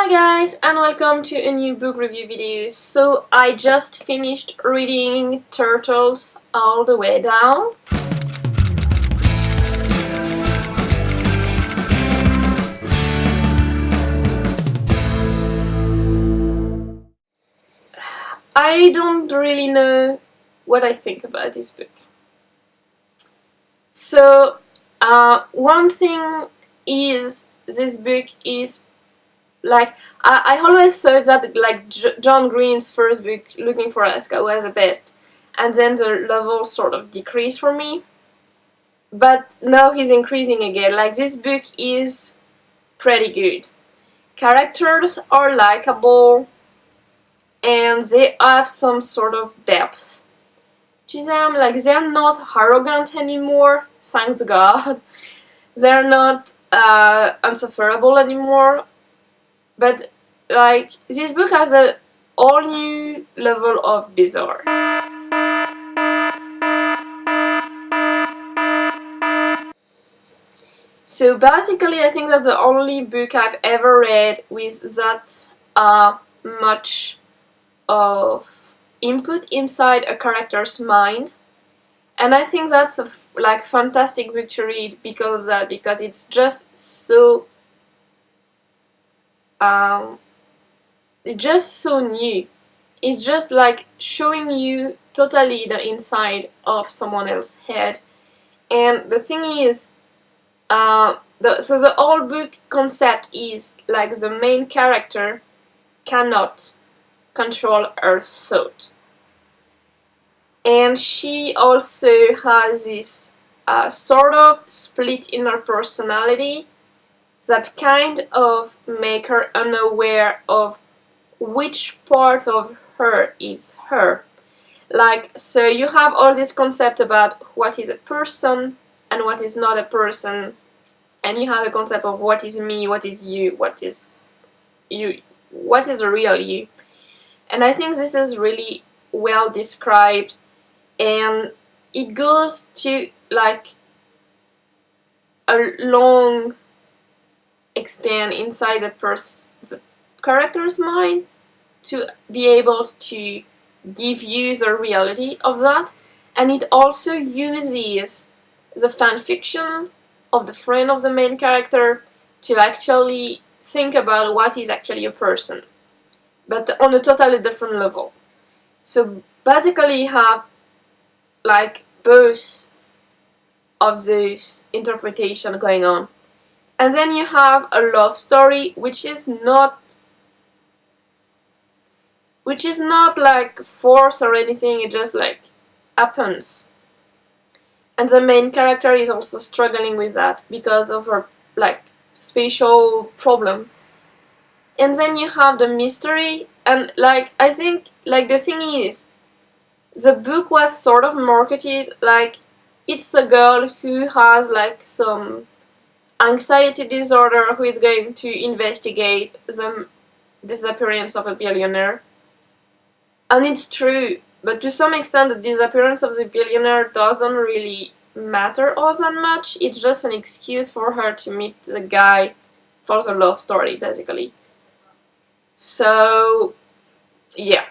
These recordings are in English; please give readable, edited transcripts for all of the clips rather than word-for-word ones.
Hi guys, and welcome to a new book review video. So I just finished reading Turtles all the way down. I don't really know what I think about this book. So one thing is this book is like I always thought that John Green's first book, Looking for Alaska, was the best, and then the level sort of decreased for me. But now he's increasing again. Like, this book is pretty good. Characters are likable, and they have some sort of depth to them. Like, they're not arrogant anymore, thanks God. They're not unsufferable anymore. But like, this book has a all new level of bizarre. So basically, I think that's the only book I've ever read with that much of input inside a character's mind. And I think that's a fantastic book to read because of that, because it's just so new. It's just like showing you totally the inside of someone else's head. And the thing is, so the whole book concept is like the main character cannot control her thought. And she also has this sort of split in her personality that kind of make her unaware of which part of her is her. Like, so you have all this concept about what is a person and what is not a person, and you have a concept of what is me, what is you, what is a real you. And I think this is really well described, and it goes to like a long extent inside the character's mind to be able to give you the reality of that. And it also uses the fanfiction of the friend of the main character to actually think about what is actually a person, but on a totally different level. So basically you have like both of those interpretations going on. And then you have a love story which is not like forced or anything, it just like happens. And the main character is also struggling with that because of her like spatial problem. And then you have the mystery, and like I think like the thing is, the book was sort of marketed like it's a girl who has like some anxiety disorder who is going to investigate the disappearance of a billionaire. And it's true, but to some extent the disappearance of the billionaire doesn't really matter all that much. It's just an excuse for her to meet the guy for the love story, basically. So yeah.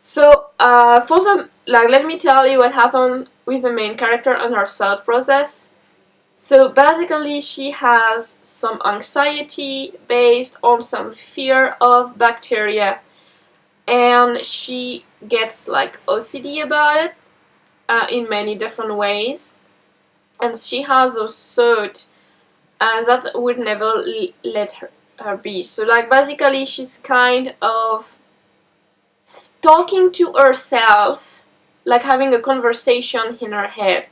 So for the let me tell you what happened with the main character and her thought process. So basically she has some anxiety based on some fear of bacteria, and she gets like OCD about it in many different ways, and she has those thoughts that would never let her be. So like basically she's kind of talking to herself, like having a conversation in her head.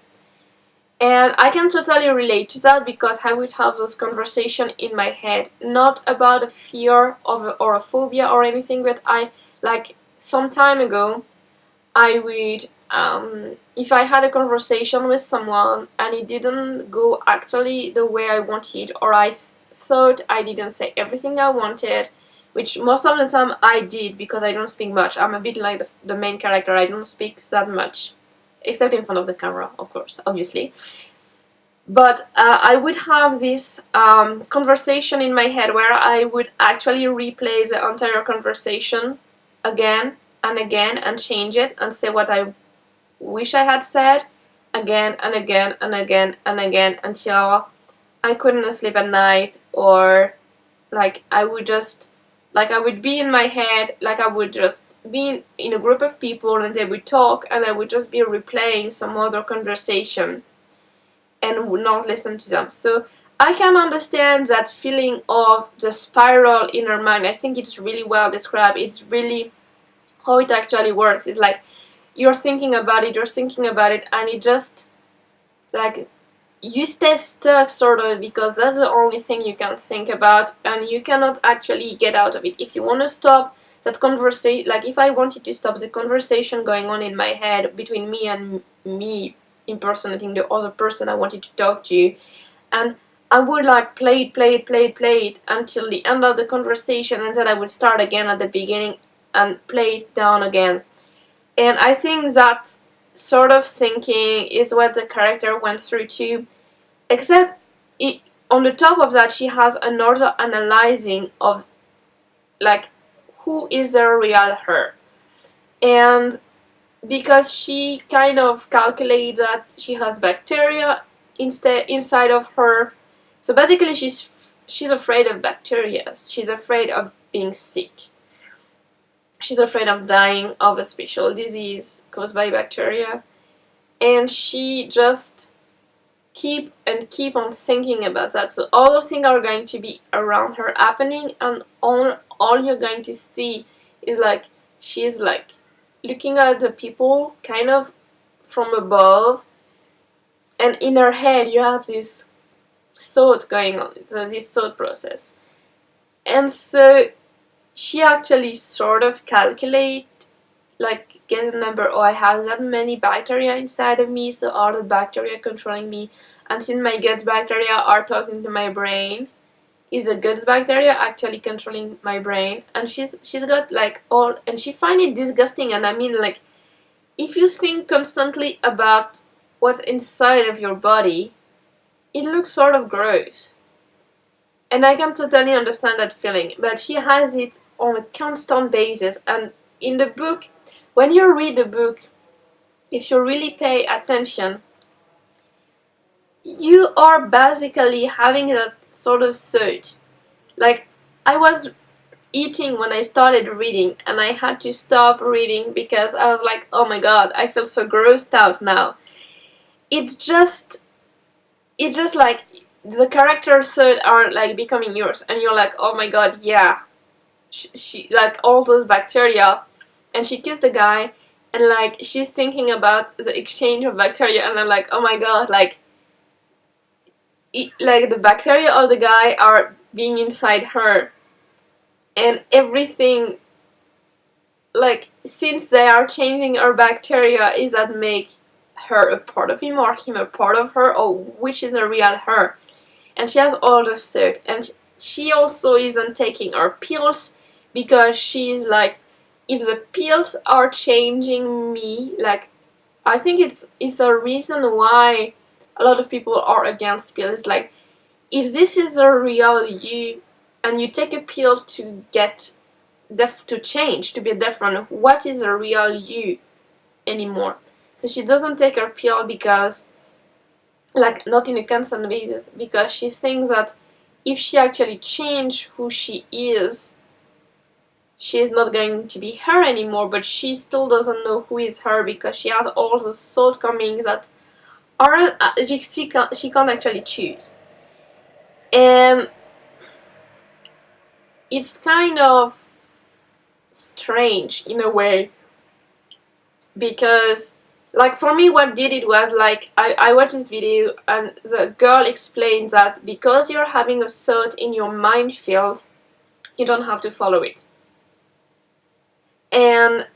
And I can totally relate to that because I would have those conversations in my head, not about a fear or a phobia or anything, but I like some time ago I would if I had a conversation with someone and it didn't go actually the way I wanted, or I thought I didn't say everything I wanted, which most of the time I did because I don't speak much. I'm a bit like the main character, I don't speak that much, except in front of the camera, of course, obviously. But I would have this conversation in my head where I would actually replay the entire conversation again and again and change it and say what I wish I had said again and again and again and again until I couldn't sleep at night, or like I would just, like I would be in my head, like I would just be in a group of people and they would talk and I would just be replaying some other conversation and would not listen to them. So I can understand that feeling of the spiral in her mind. I think it's really well described. It's really how it actually works. It's like you're thinking about it, and it just, like, you stay stuck sort of because that's the only thing you can think about and you cannot actually get out of it. If you want to stop that conversation, like if I wanted to stop the conversation going on in my head between me and me impersonating the other person I wanted to talk to, and I would like play it until the end of the conversation, and then I would start again at the beginning and play it down again. And I think that sort of thinking is what the character went through too, except on the top of that she has another analyzing of like who is the real her. And because she kind of calculates that she has bacteria inside of her, so basically she's afraid of bacteria, she's afraid of being sick, she's afraid of dying of a special disease caused by bacteria, and she just keep on thinking about that. So all the things are going to be around her happening, and all you're going to see is like she's like looking at the people kind of from above, and in her head you have this thought going on, this thought process. And so she actually sort of calculate, like get a number, oh, I have that many bacteria inside of me, so are the bacteria controlling me? And since my gut bacteria are talking to my brain, is the gut bacteria actually controlling my brain? And she's got like all, and she find it disgusting. And I mean, like, if you think constantly about what's inside of your body, it looks sort of gross. And I can totally understand that feeling, but she has it on a constant basis. And in the book, when you read the book, if you really pay attention, you are basically having that sort of surge. Like, I was eating when I started reading, and I had to stop reading because I was like, oh my god, I feel so grossed out now. It's just like the characters are like becoming yours, and you're like, oh my god, yeah, she like all those bacteria. And she kissed the guy, and like she's thinking about the exchange of bacteria, and I'm like, oh my god, like like the bacteria of the guy are being inside her, and everything, like, since they are changing her bacteria, is that make her a part of him or him a part of her, or which is the real her. And she has all the stuff, and she also isn't taking her pills because she's like, if the pills are changing me, like, I think it's a reason why a lot of people are against pills. Like, if this is a real you and you take a pill to get to change, to be different, what is a real you anymore? So she doesn't take her pill because, like, not in a constant basis, because she thinks that if she actually change who she is not going to be her anymore. But she still doesn't know who is her because she has all the shortcomings that aren't, she can't actually choose. And it's kind of strange in a way, because, like, for me what did it was, like, I watched this video and the girl explained that because you're having a thought in your mind field, you don't have to follow it. And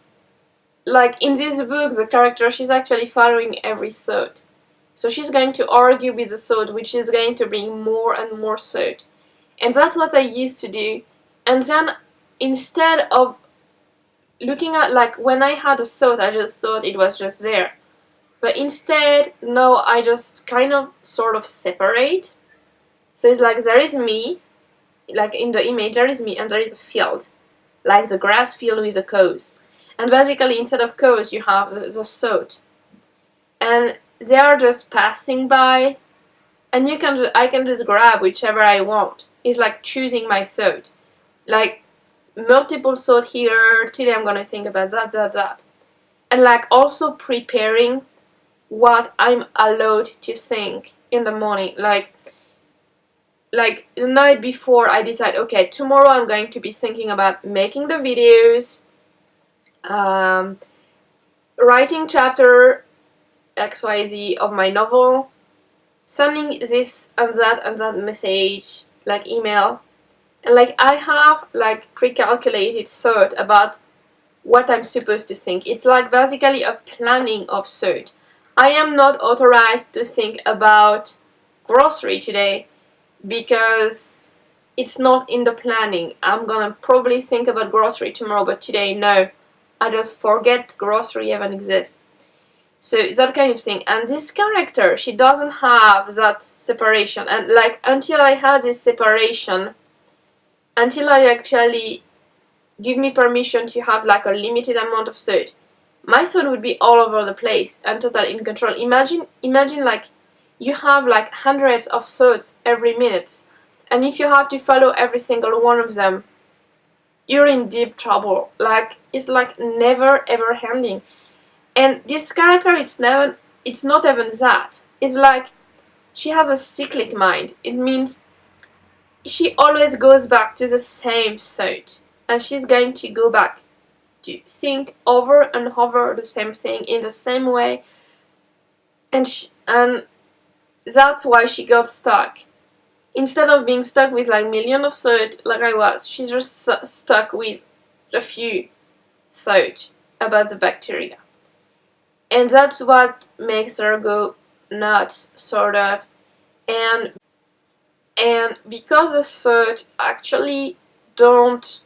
like in this book, the character, she's actually following every thought. So she's going to argue with the thought, which is going to bring more and more thought. And that's what I used to do. And then instead of looking at, like, when I had a thought, I just thought it was just there. But instead, no, I just kind of sort of separate. So it's like there is me, like in the image there is me and there is a field, like the grass field with the cows. And basically instead of cows you have the sod. And they are just passing by, and I can just grab whichever I want. It's like choosing my sod. Like multiple sod here, today I'm gonna think about that. And like also preparing what I'm allowed to think in the morning. Like the night before I decide, okay, tomorrow I'm going to be thinking about making the videos, um, writing chapter XYZ of my novel, sending this and that message, like email, and like I have like pre-calculated thought about what I'm supposed to think. It's like basically a planning of thought. I am not authorized to think about grocery today because it's not in the planning. I'm gonna probably think about grocery tomorrow, but today no. I just forget grocery even exists. So that kind of thing. And this character, she doesn't have that separation. And like until I had this separation, until I actually give me permission to have like a limited amount of thought, my thought would be all over the place and totally in control. Imagine like you have like hundreds of thoughts every minute, and if you have to follow every single one of them, you're in deep trouble. Like it's like never ever ending. And this character, it's not even that. It's like she has a cyclic mind. It means she always goes back to the same thought, and she's going to go back to think over and over the same thing in the same way, and that's why she got stuck. Instead of being stuck with like millions of thoughts like I was, she's just stuck with a few thoughts about the bacteria. And that's what makes her go nuts, sort of. And because the thoughts actually don't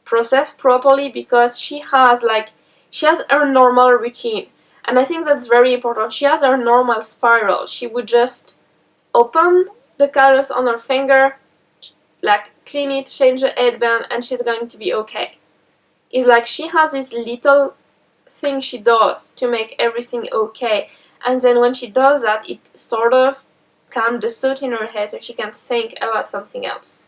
process properly, because she has her normal routine, and I think that's very important. She has her normal spiral. She would just open the callus on her finger, like clean it, change the headband, and she's going to be okay. It's like she has this little thing she does to make everything okay, and then when she does that, it sort of calms the thought in her head so she can think about something else.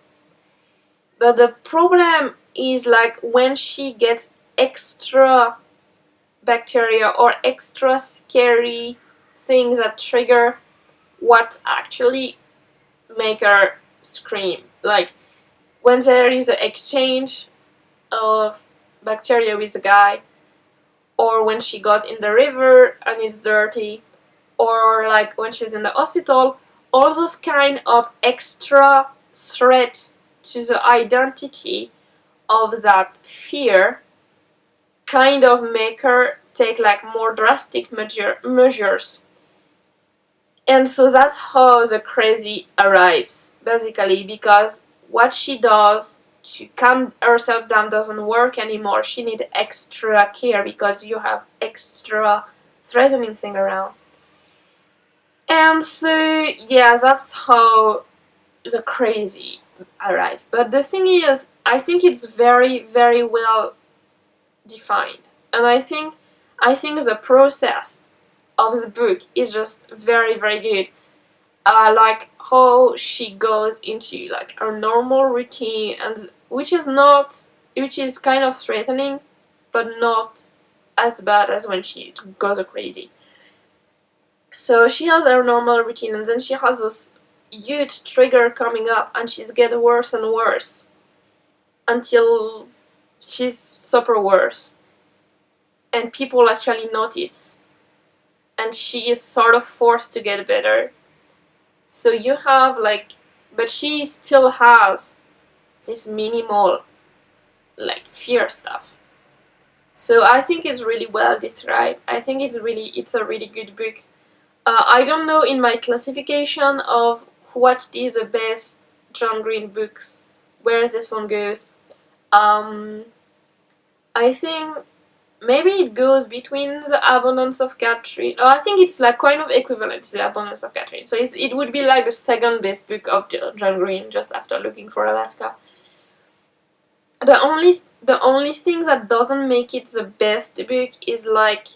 But the problem is like when she gets extra bacteria or extra scary things that trigger what actually make her scream. Like when there is an exchange of bacteria with a guy, or when she got in the river and it's dirty, or like when she's in the hospital, all those kind of extra threat to the identity of that fear kind of make her take like more drastic measures. And so that's how the crazy arrives, basically, because what she does to calm herself down doesn't work anymore. She needs extra care because you have extra threatening thing around. And so, yeah, that's how the crazy arrive. But the thing is, I think it's very, very well defined. And I think the process of the book is just very, very good. Like how she goes into like her normal routine, and which is kind of threatening, but not as bad as when she goes crazy. So she has her normal routine, and then she has this huge trigger coming up, and she's getting worse and worse until she's super worse, and people actually notice, and she is sort of forced to get better. So you have like, but she still has this minimal like fear stuff. So I think it's really well described. I think it's a really good book. I don't know in my classification of what is the best John Green books where this one goes. I think maybe it goes between the Abundance of Catherine. Oh, I think it's like kind of equivalent to the Abundance of Catherine. So it would be like the second best book of John Green, just after Looking for Alaska. The only thing that doesn't make it the best book is like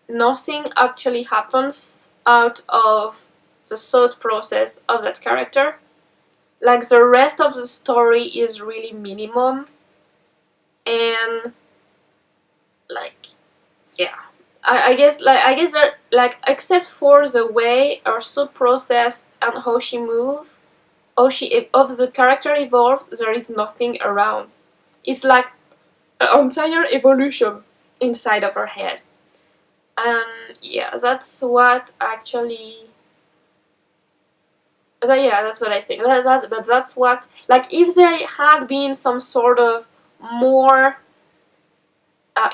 nothing actually happens out of the thought process of that character. Like the rest of the story is really minimum, and like yeah, I guess that like except for the way her thought process and how she move, of the character evolves, there is nothing around. It's like an entire evolution inside of her head. And yeah, that's what actually. Yeah, that's what I think. But that's what, like, if there had been some sort of more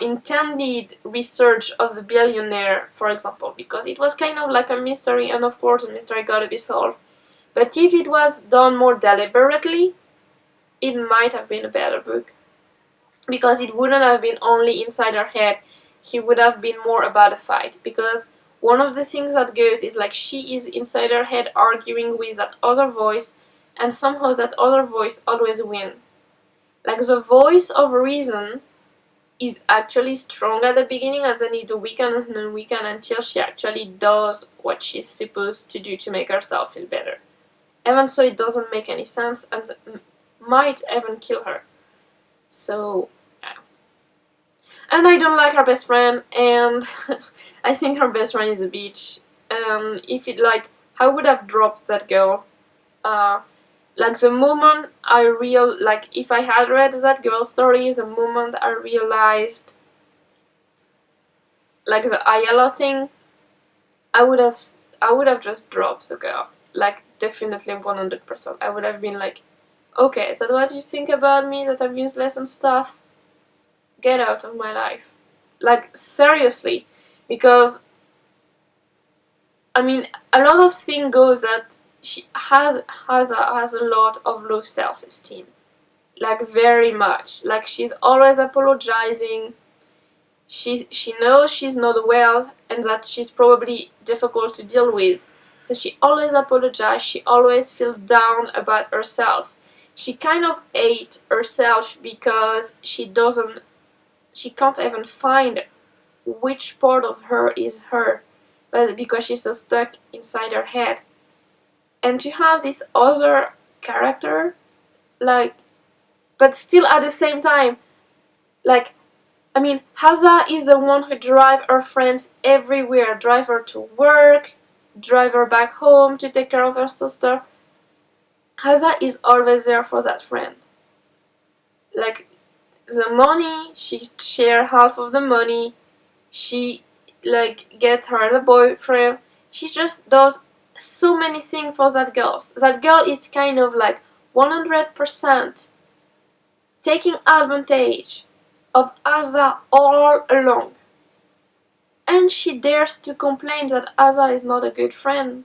intended research of the billionaire, for example, because it was kind of like a mystery, and of course, the mystery gotta be solved. But if it was done more deliberately, it might have been a better book. Because it wouldn't have been only inside her head, he would have been more about a fight. Because one of the things that goes is like she is inside her head arguing with that other voice, and somehow that other voice always wins. Like the voice of reason is actually strong at the beginning, and then it weakens and weakens until she actually does what she's supposed to do to make herself feel better. Even so, it doesn't make any sense and might even kill her. So, yeah. And I don't like her best friend, and I think her best friend is a bitch. If it like, I would have dropped that girl. Like the moment if I had read that girl story, the moment I realized like the Ayala thing, I would have just dropped the girl. Like definitely 100%. I would have been like, okay, is that what you think about me? That I'm useless and stuff? Get out of my life. Like seriously, because I mean, a lot of thing goes that she has a lot of low self-esteem. Like very much. Like she's always apologizing. She knows she's not well and that she's probably difficult to deal with. So she always apologizes. She always feels down about herself. She kind of hates herself because she can't even find which part of her is her, but because she's so stuck inside her head. And to have this other character, like, but still at the same time, like, I mean, Haza is the one who drives her friends everywhere, drive her to work, drive her back home to take care of her sister. Haza is always there for that friend. Like, the money, she share half of the money, she, like, get her the boyfriend, she just does so many things for that girl. That girl is kind of like 100% taking advantage of Asa all along. And she dares to complain that Asa is not a good friend.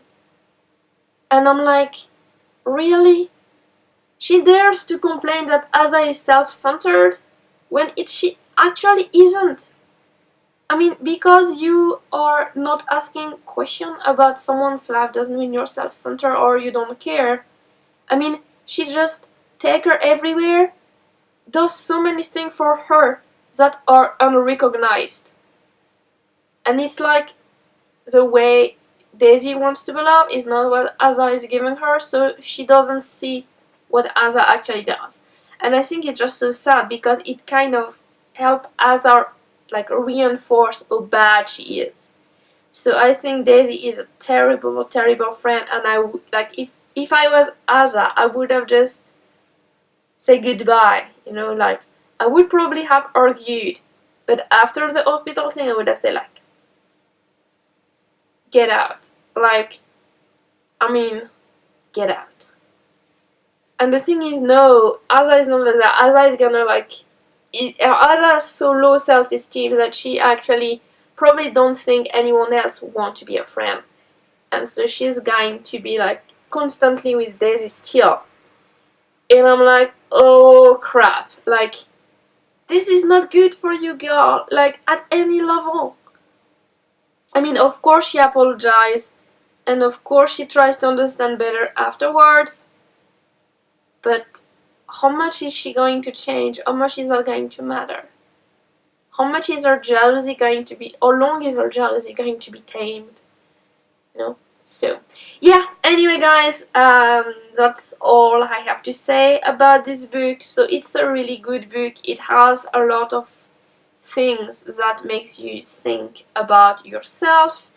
And I'm like, really? She dares to complain that Asa is self-centered when she actually isn't. I mean, because you are not asking questions about someone's life doesn't mean you're self-centered or you don't care. I mean, she just take her everywhere, does so many things for her that are unrecognized. And it's like the way Daisy wants to be loved is not what Asa is giving her, so she doesn't see what Asa actually does. And I think it's just so sad because it kind of helps Asa like reinforce how bad she is. So I think Daisy is a terrible, terrible friend, and I would like if I was Asa, I would have just say goodbye. You know, like I would probably have argued, but after the hospital thing, I would have said like, get out. Like, I mean, get out. And the thing is, no, Asa is not like that. Asa is gonna like, Asa has so low self-esteem that she actually probably don't think anyone else want to be a friend. And so she's going to be like constantly with Daisy still. And I'm like, oh crap. Like, this is not good for you, girl, like at any level. I mean, of course she apologized, and of course she tries to understand better afterwards, but how much is she going to change? How much is that going to matter? How much is her jealousy going to be, how long is her jealousy going to be tamed? You know? So, yeah, anyway guys, that's all I have to say about this book. So it's a really good book. It has a lot of things that makes you think about yourself,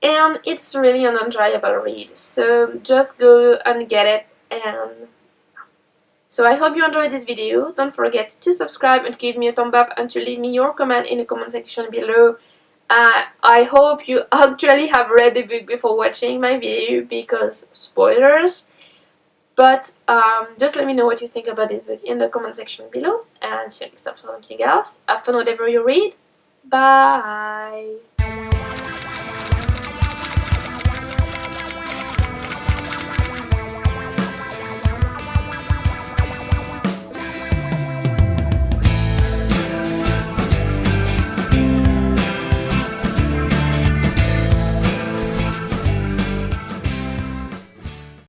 and it's really an enjoyable read. So just go and get it. And so I hope you enjoyed this video. Don't forget to subscribe and give me a thumb up and to leave me your comment in the comment section below. I hope you actually have read the book before watching my video, because spoilers. But just let me know what you think about this book in the comment section below, and see you next time for something else. Have fun whatever you read. Bye!